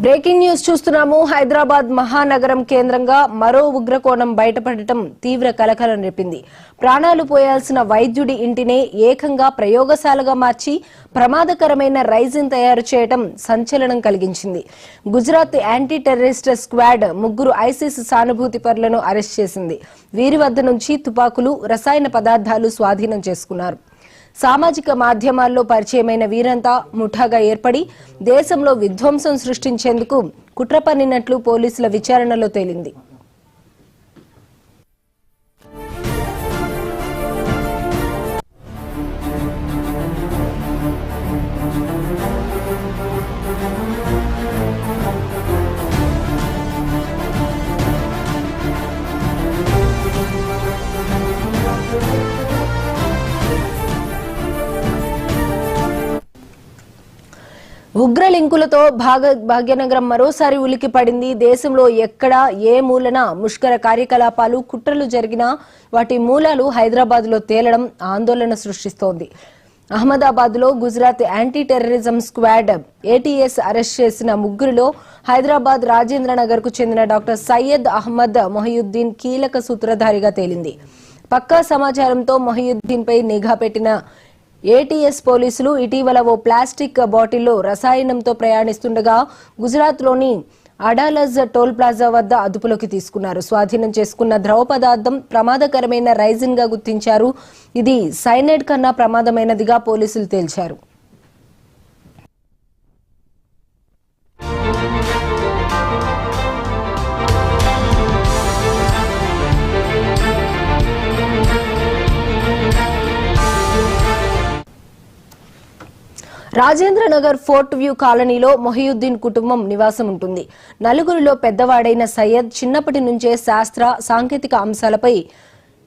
Breaking news చూస్తున్నాము. హైదరాబాద్ మహానగరం కేంద్రంగా మరో ఉగ్రకోణం బయటపడటం తీవ్ర కలకలం రేపింది. ప్రాణాలు పోయాల్సిన వైద్యుడి ఇంటినే ఏకంగా ప్రయోగశాలగా మార్చి ప్రమాదకరమైన రైజిన్ తయారు చేయడం సంచలనం కలిగించింది. Gujarat anti terrorist squad 3 ISIS సానుభూతి పరులను అరెస్ట్ చేసింది. వీరి వద్ద నుంచి తుపాకులు, రసాయన పదార్థాలు స్వాధీనం చేసుకున్నారు. సామాజిక మాధ్యమాల్లో పరిచయమైన వీరంతా ముఠాగా ఏర్పడి దేశంలో విధ్వంసం సృష్టించేందుకు కుట్ర పన్నినట్లు పోలీసుల విచారణలో తేలింది. ఉగ్ర లింకులతో భాగ్యనగరం మరోసారి ఉలికి పడింది. దేశంలో ఎక్కడ ఏ మూలన ముష్కర కార్యకలాపాలు, కుట్రలు జరిగినా వాటి మూలాలు హైదరాబాద్ లో తేలడం ఆందోళన సృష్టిస్తోంది. అహ్మదాబాద్ లో Gujarat anti terrorism squad ATS arrest చేసిన 3లో హైదరాబాద్ రాజేంద్రనగర్ కు చెందిన డాక్టర్ సయ్యద్ అహ్మద్ మొహియుద్దీన్ కీలక సూత్రధారిగా తేలింది. పక్కా సమాచారంతో మొహియుద్దీన్ పై నిఘా పెట్టిన ఏటీఎస్ పోలీసులు ఇటీవల ఓ ప్లాస్టిక్ బాటిల్లో రసాయనంతో ప్రయాణిస్తుండగా గుజరాత్ లోని అడాలజ్ టోల్ ప్లాజా వద్ద అదుపులోకి తీసుకున్నారు. స్వాధీనం చేసుకున్న ద్రవ పదార్థం ప్రమాదకరమైన రైజిన్ గా గుర్తించారు. ఇది సైనైడ్ కన్నా ప్రమాదమైనదిగా పోలీసులు తేల్చారు. రాజేంద్రనగర్ ఫోర్ట్ వ్యూ కాలనీలో మొహియుద్దీన్ కుటుంబం నివాసం ఉంటుంది. నలుగురిలో పెద్దవాడైన సయ్యద్ చిన్నప్పటి నుంచే శాస్త్ర, సాంకేతిక అంశాలపై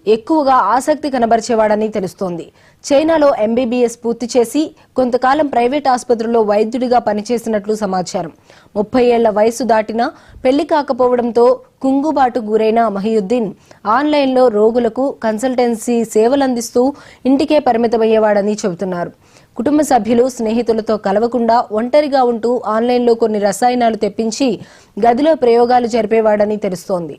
ఎక్కువగా ఆసక్తి కనబరిచేవాడని తెలుస్తోంది. చైనాలో ఎంబీబీఎస్ పూర్తి చేసి కొంతకాలం ప్రైవేట్ ఆసుపత్రిలో వైద్యుడిగా పనిచేసినట్లు సమాచారం. 30 ఏళ్ల వయసు దాటినా పెళ్లి కాకపోవడంతో కుంగుబాటు గురైన మొహియుద్దీన్ ఆన్లైన్లో రోగులకు కన్సల్టెన్సీ సేవలందిస్తూ ఇంటికే పరిమితమయ్యేవాడని చెబుతున్నారు. కుటుంబ సభ్యులు, స్నేహితులతో కలవకుండా ఒంటరిగా ఉంటూ ఆన్లైన్లో కొన్ని రసాయనాలు తెప్పించి గదిలో ప్రయోగాలు జరిపేవాడని తెలుస్తోంది.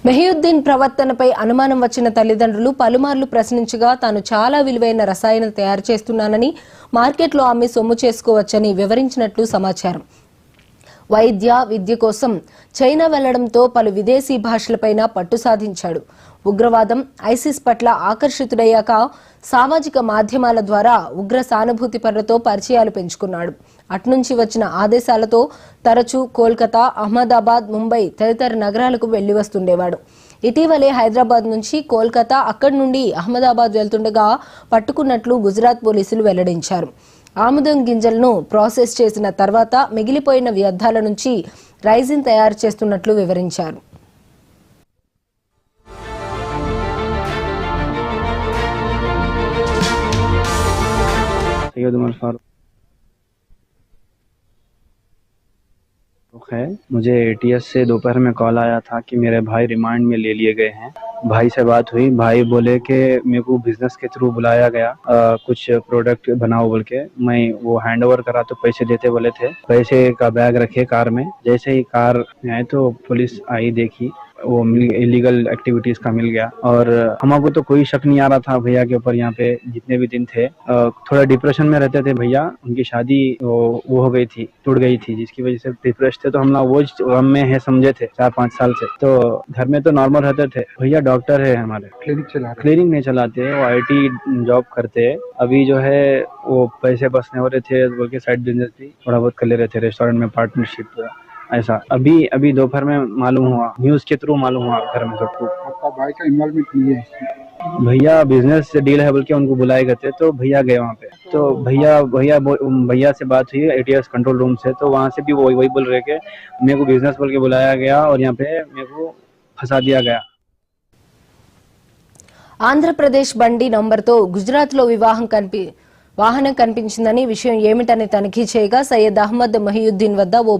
మొహియుద్దీన్ ప్రవర్తనపై అనుమానం వచ్చిన తల్లిదండ్రులు పలుమార్లు ప్రశ్నించగా తాను చాలా విలువైన రసాయనం తయారు చేస్తున్నానని, మార్కెట్లో అమ్మి సొమ్ము చేసుకోవచ్చని వివరించినట్లు సమాచారం. వైద్య, విద్య కోసం చైనా వెళ్లడంతో పలు విదేశీ భాషలపైన పట్టు సాధించాడు. ఉగ్రవాదం, ఐసిస్ పట్ల ఆకర్షితుడయ్యాక సామాజిక మాధ్యమాల ద్వారా ఉగ్ర సానుభూతి పరులతో పరిచయాలు పెంచుకున్నాడు. అట్నుంచి వచ్చిన ఆదేశాలతో తరచూ కోల్కతా, అహ్మదాబాద్, ముంబై తదితర నగరాలకు వెళ్లి వస్తుండేవాడు. ఇటీవలే హైదరాబాద్ నుంచి కోల్కతా, అక్కడి నుండి అహ్మదాబాద్ వెళ్తుండగా పట్టుకున్నట్లు గుజరాత్ పోలీసులు వెల్లడించారు. ఆముదం గింజలను ప్రాసెస్ చేసిన తర్వాత మిగిలిపోయిన వ్యర్థాల నుంచి రైజిన్ తయారు చేస్తున్నట్లు వివరించారు. है मुझे एटीएस से दोपहर में कॉल आया था कि मेरे भाई रिमांड में ले लिए गए हैं। भाई से बात हुई, भाई बोले कि मेरे को बिजनेस के थ्रू बुलाया गया, कुछ प्रोडक्ट बनाओ बोल के। मैं वो हैंड ओवर करा तो पैसे देते बोले थे। पैसे का बैग रखे कार में। जैसे ही कार में आए तो पुलिस आई, देखी वो इलीगल एक्टिविटीज का मिल गया। और हमको तो कोई शक नहीं आ रहा था भैया के ऊपर। यहाँ पे जितने भी दिन थे थोड़ा डिप्रेशन में रहते थे भैया। उनकी शादी वो हो गई थी, टूट गई थी, जिसकी वजह से डिप्रेस थे। तो हम लोग वो गम में है समझे थे 4-5 साल से। तो घर में तो नॉर्मल रहते थे। भैया डॉक्टर है हमारे, क्लिनिक नहीं चलाते, वो IT जॉब करते। अभी जो है वो पैसे बसने हो रहे थे बोल के साइड बिजनेस भी थोड़ा बहुत कर ले रहे थे, रेस्टोरेंट में पार्टनरशिप ऐसा। अभी दोपहर में मालूम हुआ, न्यूज के थ्रू मालूम हुआ घर में सबको। आपका भाई का इन्वॉल्वमेंट नहीं है? भैया बिजनेस से डील है बोल के उनको बुलाए गए थे, तो भैया गए वहाँ पे। तो भैया से बात हुई एटीएस कंट्रोल रूम से। तो वहाँ से भी वही बोल रहे कि मेरे को बिजनेस बोल के बुलाया गया और यहाँ पे मेरे को फंसा दिया गया। ఆంధ్రప్రదేశ్ బండి నంబర్తో గుజరాత్లో వాహనం కనిపించిందని, విషయం ఏమిటని తనిఖీ చేయగా సయ్యద్ అహ్మద్ మొహియుద్దీన్ వద్ద ఓ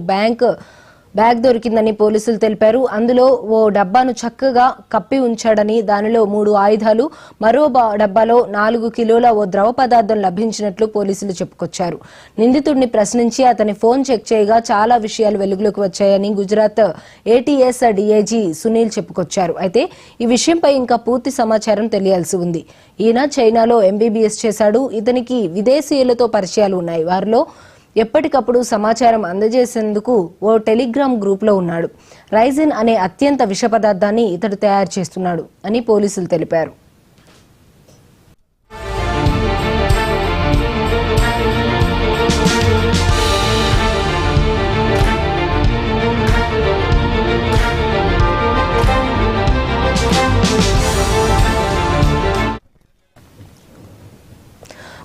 బ్యాగ్ దొరికిందని పోలీసులు తెలిపారు. అందులో ఓ డబ్బాను చక్కగా కప్పి ఉంచాడని, దానిలో 3 ఆయుధాలు, మరో డబ్బాలో 4 కిలోల ఓ ద్రవ పదార్థం లభించినట్లు పోలీసులు చెప్పుకొచ్చారు. నిందితుడిని ప్రశ్నించి అతని ఫోన్ చెక్ చేయగా చాలా విషయాలు వెలుగులోకి వచ్చాయని గుజరాత్ ఏటీఎస్ డీఐజీ సునీల్ చెప్పుకొచ్చారు. అయితే ఈ విషయంపై ఇంకా పూర్తి సమాచారం తెలియాల్సి ఉంది. ఈయన చైనాలో ఎంబీబీఎస్ చేశాడు. ఇతనికి విదేశీయులతో పరిచయాలు ఉన్నాయి. వారిలో ఎప్పటికప్పుడు సమాచారం అందజేసేందుకు ఓ టెలిగ్రామ్ గ్రూప్లో ఉన్నాడు. రైజిన్ అనే అత్యంత విష పదార్థాన్ని ఇతడు తయారు చేస్తున్నాడు అని పోలీసులు తెలిపారు.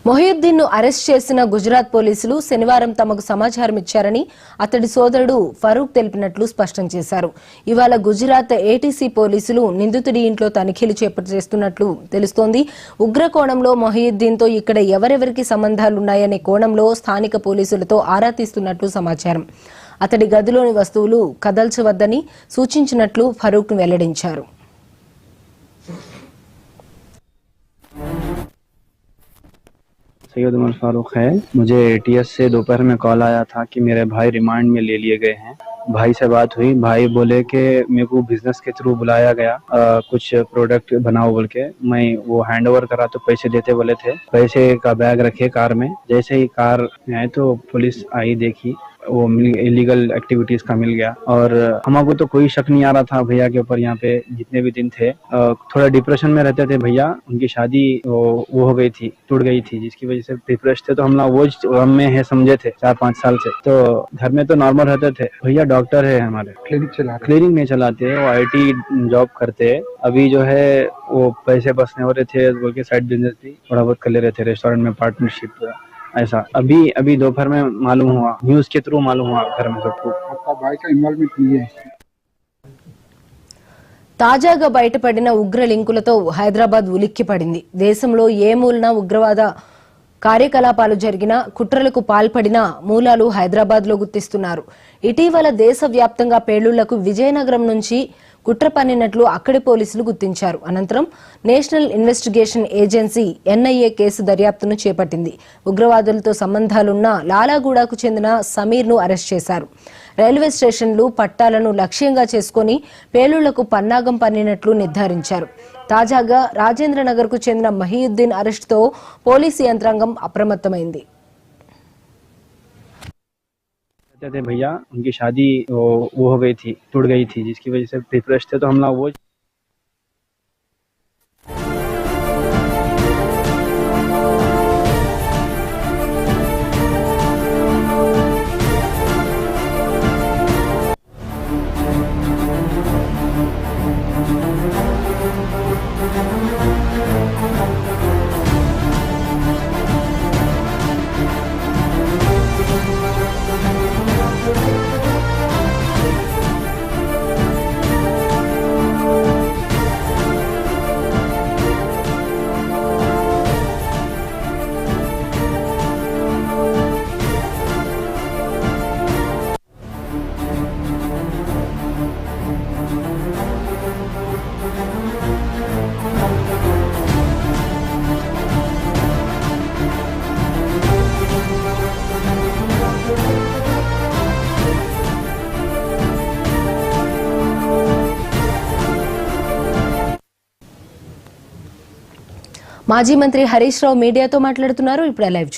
మొహియుద్దీన్ ను అరెస్ట్ చేసిన గుజరాత్ పోలీసులు శనివారం తమకు సమాచారం ఇచ్చారని అతడి సోదరుడు ఫరూక్ తెలిపినట్లు స్పష్టం చేశారు. ఇవాళ గుజరాత్ ఏటీసీ పోలీసులు నిందితుడి ఇంట్లో తనిఖీలు చేస్తున్నట్లు తెలుస్తోంది. ఉగ్ర కోణంలో మొహియుద్దీన్ తో ఇక్కడ ఎవరెవరికి సంబంధాలున్నాయనే కోణంలో స్థానిక పోలీసులతో ఆరా తీస్తున్నట్లు సమాచారం. అతడి గదిలోని వస్తువులు కదల్చవద్దని సూచించినట్లు ఫరూక్ వెల్లడించారు. सैयद उमर फारूक है। मुझे एटीएस से दोपहर में कॉल आया था कि मेरे भाई रिमांड में ले लिए गए हैं। भाई से बात हुई, भाई बोले कि मेरे को बिजनेस के थ्रू बुलाया गया, कुछ प्रोडक्ट बनाओ बोल के। मैं वो हैंड ओवर करा तो पैसे देते बोले थे। पैसे का बैग रखे कार में। जैसे ही कार में आए तो पुलिस आई, देखी वो इलीगल एक्टिविटीज का मिल गया। और हमको तो कोई शक नहीं आ रहा था भैया के ऊपर। यहाँ पे जितने भी दिन थे थोड़ा डिप्रेशन में रहते थे भैया। उनकी शादी वो हो गई थी, टूट गई थी, जिसकी वजह से डिप्रेस थे। तो हम लोग वो गम में है समझे थे 4-5 साल से। तो घर में तो नॉर्मल रहते थे। भैया डॉक्टर है हमारे, क्लिनिक नहीं चलाते, वो IT जॉब करते। अभी जो है वो पैसे बसने हो रहे थे बोल के साइड बिजनेस भी थोड़ा बहुत कर ले रहे थे, रेस्टोरेंट में पार्टनरशिप ऐसा। अभी दोपहर में मालूम हुआ, न्यूज के थ्रू मालूम हुआ घर में सबको। आपका भाई का इन्वॉल्वमेंट नहीं है? తాజాగా బయటపడిన ఉగ్ర లింకులతో హైదరాబాద్ ఉలిక్కిపడింది. దేశంలో ఏ మూలన ఉగ్రవాద కార్యకలాపాలు జరిగినా, కుట్రలకు పాల్పడిన మూలాలు హైదరాబాద్ లో గుర్తిస్తున్నారు. ఇటీవల దేశవ్యాప్తంగా పేలుళ్లకు విజయనగరం నుంచి కుట్ర పన్నినట్లు అక్కడి పోలీసులు గుర్తించారు. అనంతరం national investigation agency NIA case దర్యాప్తును చేపట్టింది. ఉగ్రవాదులతో సంబంధాలున్న లాలాగూడకు చెందిన సమీర్ ను అరెస్ట్ చేశారు. రైల్వే స్టేషన్లు, పట్టాలను లక్ష్యంగా చేసుకుని పేలుళ్లకు పన్నాగం పన్నినట్లు నిర్ధారించారు. తాజాగా రాజేంద్రనగర్ కు చెందిన మొహియుద్దీన్ అరెస్టుతో పోలీసు యంత్రాంగం అప్రమత్తమైంది. थे भैया, उनकी शादी वो हो गई थी, टूट गई थी, जिसकी वजह से डिप्रेस थे। तो हम लोग वो మాజీ మంత్రి హరీష్ రావు మీడియాతో మాట్లాడుతున్నారు. ఇప్పుడు లైవ్